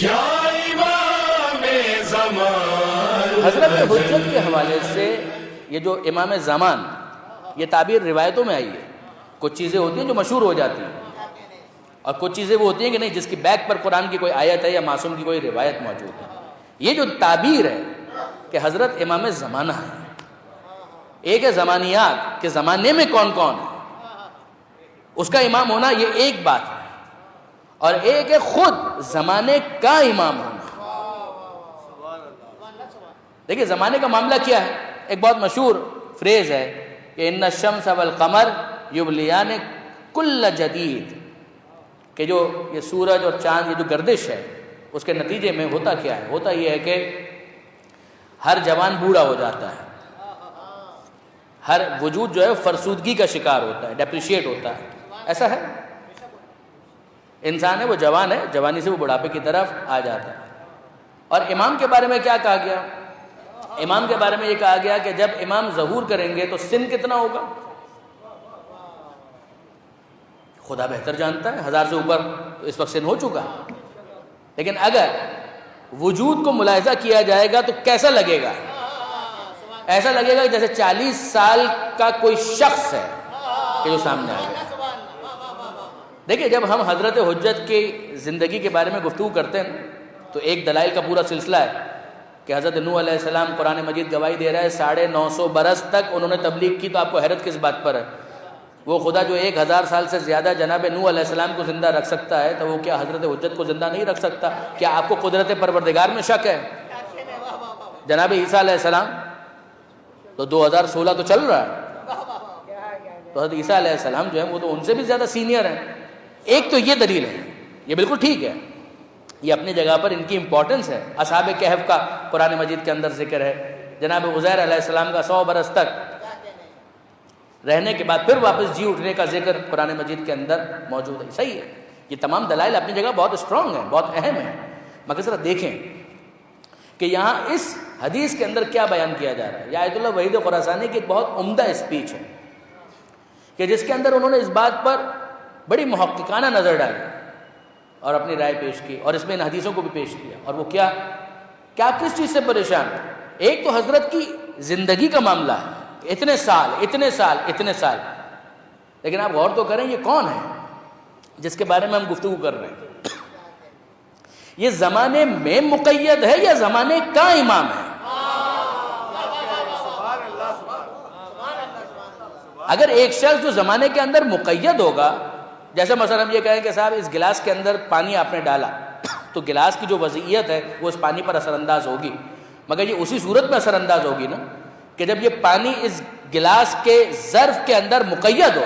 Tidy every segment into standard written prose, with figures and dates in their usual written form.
یا امام زمان. حضرت حجت کے حوالے سے یہ جو امام زمان یہ تعبیر روایتوں میں آئی ہے. کچھ چیزیں ہوتی ہیں جو مشہور ہو جاتی ہیں اور کچھ چیزیں وہ ہوتی ہیں کہ نہیں جس کی بیک پر قرآن کی کوئی آیت ہے یا معصوم کی کوئی روایت موجود ہے. یہ جو تعبیر ہے کہ حضرت امام زمانہ ہے، ایک ہے زمانیات کہ زمانے میں کون کون ہے اس کا امام ہونا، یہ ایک بات ہے، اور ایک ہے خود زمانے کا امام ہونا. دیکھیں زمانے کا معاملہ کیا ہے. ایک بہت مشہور فریز ہے کہ ان الشمس والقمر یبلیان کل جدید، کہ جو یہ سورج اور چاند یہ جو گردش ہے اس کے نتیجے میں ہوتا کیا ہے؟ ہوتا یہ ہے کہ ہر جوان بوڑھا ہو جاتا ہے، ہر وجود جو ہے فرسودگی کا شکار ہوتا ہے، ڈیپریشیٹ ہوتا ہے. ایسا ہے، انسان ہے وہ جوان ہے، جوانی سے وہ بڑھاپے کی طرف آ جاتا ہے. اور امام کے بارے میں کیا کہا گیا؟ امام کے بارے میں یہ کہا گیا کہ جب امام ظہور کریں گے تو سن کتنا ہوگا خدا بہتر جانتا ہے، 1000 سے اوپر اس وقت سن ہو چکا ہے. لیکن اگر وجود کو ملاحظہ کیا جائے گا تو کیسا لگے گا؟ ایسا لگے گا کہ جیسے 40 سال کا کوئی شخص ہے کہ جو سامنے آ گیا. دیکھیں جب ہم حضرت حجت کی زندگی کے بارے میں گفتگو کرتے ہیں تو ایک دلائل کا پورا سلسلہ ہے کہ حضرت نوح علیہ السلام قرآن مجید گواہی دے رہا ہے 950 برس تک انہوں نے تبلیغ کی. تو آپ کو حیرت کس بات پر ہے؟ وہ خدا جو 1000 سال سے زیادہ جناب نوح علیہ السلام کو زندہ رکھ سکتا ہے تو وہ کیا حضرت حجت کو زندہ نہیں رکھ سکتا؟ کیا آپ کو قدرت پروردگار میں شک ہے؟ جناب عیسیٰ علیہ السلام تو 2016 تو چل رہا ہے، تو حضرت عیسیٰ علیہ السلام جو ہے وہ تو ان سے بھی زیادہ سینئر ہیں. ایک تو یہ دلیل ہے، یہ بالکل ٹھیک ہے، یہ اپنی جگہ پر ان کی امپورٹنس ہے. اصحاب کہف کا قرآن مجید کے اندر ذکر ہے، جناب عزیر علیہ السلام کا 100 برس تک رہنے کے بعد پھر واپس جی اٹھنے کا ذکر قرآن مجید کے اندر موجود ہے. صحیح ہے، یہ تمام دلائل اپنی جگہ بہت اسٹرانگ ہیں، بہت اہم ہیں. مگر ذرا دیکھیں کہ یہاں اس حدیث کے اندر کیا بیان کیا جا رہا ہے. یہ آیت اللہ وحید خراسانی کی ایک بہت عمدہ اسپیچ ہے کہ جس کے اندر انہوں نے اس بات پر بڑی محققانہ نظر ڈالی اور اپنی رائے پیش کی، اور اس میں ان حدیثوں کو بھی پیش کیا. اور وہ کیا کہ آپ کس چیز سے پریشان ہیں؟ ایک تو حضرت کی زندگی کا معاملہ ہے، اتنے سال، لیکن آپ غور تو کریں یہ کون ہے جس کے بارے میں ہم گفتگو کر رہے ہیں؟ یہ زمانے میں مقید ہے یا زمانے کا امام ہے؟ اگر ایک شخص جو زمانے کے اندر مقید ہوگا، جیسے مثلا ہم یہ کہیں کہ صاحب اس گلاس کے اندر پانی آپ نے ڈالا تو گلاس کی جو وضعیت ہے وہ اس پانی پر اثر انداز ہوگی، مگر یہ اسی صورت میں اثر انداز ہوگی نا کہ جب یہ پانی اس گلاس کے ظرف کے اندر مقید ہو.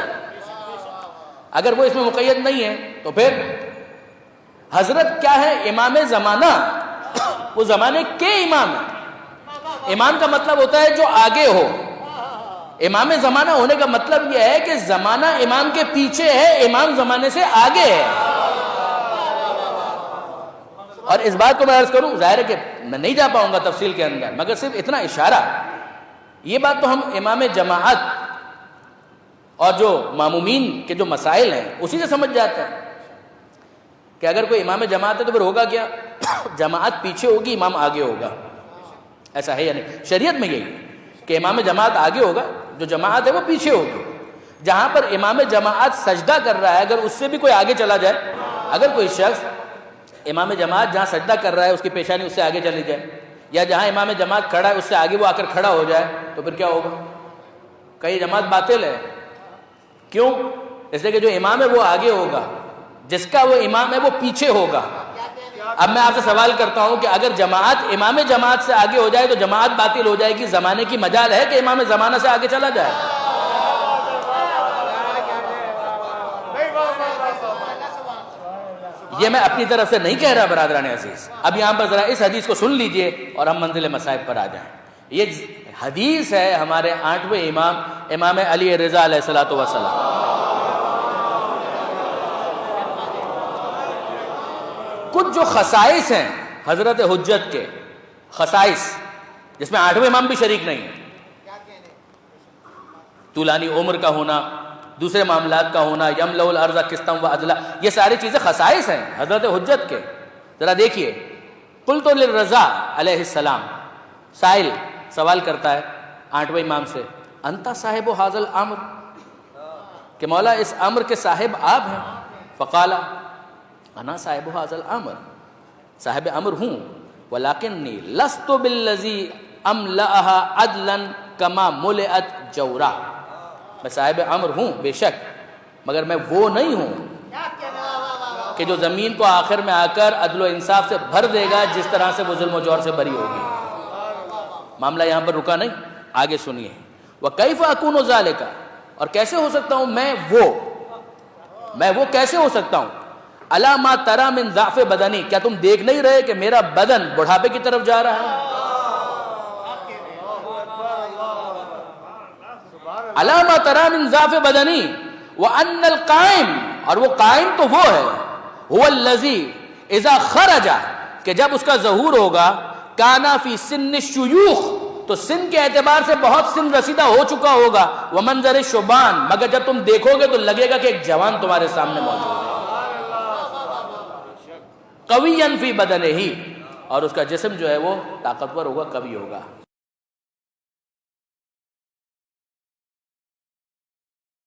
اگر وہ اس میں مقید نہیں ہے تو پھر حضرت کیا ہے؟ امام زمانہ، وہ زمانے کے امام ہے. امام کا مطلب ہوتا ہے جو آگے ہو. امام زمانہ ہونے کا مطلب یہ ہے کہ زمانہ امام کے پیچھے ہے، امام زمانے سے آگے ہے. اور اس بات کو میں عرض کروں، ظاہر ہے کہ میں نہیں جا پاؤں گا تفصیل کے اندر، مگر صرف اتنا اشارہ، یہ بات تو ہم امام جماعت اور جو مامومین کے جو مسائل ہیں اسی سے سمجھ جاتے ہیں کہ اگر کوئی امام جماعت ہے تو پھر ہوگا کیا؟ جماعت پیچھے ہوگی، امام آگے ہوگا. ایسا ہے یا نہیں؟ شریعت میں یہی ہے کہ امام جماعت آگے ہوگا، جو جماعت ہے وہ پیچھے ہوگی. جہاں پر امام جماعت سجدہ کر رہا ہے اگر اس سے بھی کوئی آگے چلا جائے، اگر کوئی شخص امام جماعت جہاں سجدہ کر رہا ہے اس کی پیشانی اس سے آگے چلی جائے، یا جہاں امام جماعت کھڑا ہے اس سے آگے وہ آ کر کھڑا ہو جائے، تو پھر کیا ہوگا؟ کئی جماعت باطل ہے. کیوں؟ اس لیے کہ جو امام ہے وہ آگے ہوگا، جس کا وہ امام ہے وہ پیچھے ہوگا. اب میں آپ سے سوال کرتا ہوں کہ اگر جماعت امام جماعت سے آگے ہو جائے تو جماعت باطل ہو جائے گی. زمانے کی مجال ہے کہ امام زمانہ سے آگے چلا جائے. یہ میں اپنی طرف سے نہیں کہہ رہا برادران عزیز. اب یہاں پر ذرا اس حدیث کو سن لیجئے اور ہم منزل مصائب پر آ جائیں. یہ حدیث ہے ہمارے 8ویں امام امام علی رضا علیہ السلام. کچھ جو خصائص ہیں حضرت حجت کے، خصائص جس میں 8ویں امام بھی شریک نہیں ہے، طولانی عمر کا ہونا، دوسرے معاملات کا ہونا، یملأ الارض قسطا و عدلا، یہ ساری چیزیں خصائص ہیں حضرت حجت کے. ذرا دیکھیے، قلت للرضا علیہ السلام، سائل سوال کرتا ہے 8ویں امام سے، انت صاحب حاضر الامر، کہ مولا اس امر کے صاحب آپ ہیں؟ فقال انا صاحب حاضر الامر، صاحب امر ہوں، ولکنی لست بالذی املأها عدلا کما ملئت جورا، میں صاحب امر ہوں بے شک، مگر میں وہ نہیں ہوں کہ جو زمین کو آخر میں آ کر عدل و انصاف سے بھر دے گا جس طرح سے وہ ظلم و جور سے بری ہوگی۔ معاملہ یہاں پر رکا نہیں، آگے سنیے، وَكَيْفَ أَكُونُ ذَلِكَ، اور کیسے ہو سکتا ہوں میں وہ کیسے ہو سکتا ہوں؟ أَلَا مَا تَرَى مِن ضَعْفِ بَدَنِي، کیا تم دیکھ نہیں رہے کہ میرا بدن بڑھاپے کی طرف جا رہا ہے؟ أَلَا مَا تَرَى مِن ضَعْفِ بَدَنِي وَأَنَّ الْقَائِمِ، اور وہ قائم تو وہ ہے، هو الذی اذا خرج، کہ جب اس کا ظہور ہوگا، کانا فی سن الشیوخ، تو سن کے اعتبار سے بہت سن رسیدہ ہو چکا ہوگا، ومنظر الشبان، مگر جب تم دیکھو گے تو لگے گا کہ ایک جوان تمہارے سامنے موجود ہے، قویا فی بدنہ، اور اس کا جسم جو ہے وہ طاقتور ہوگا، قوی ہوگا۔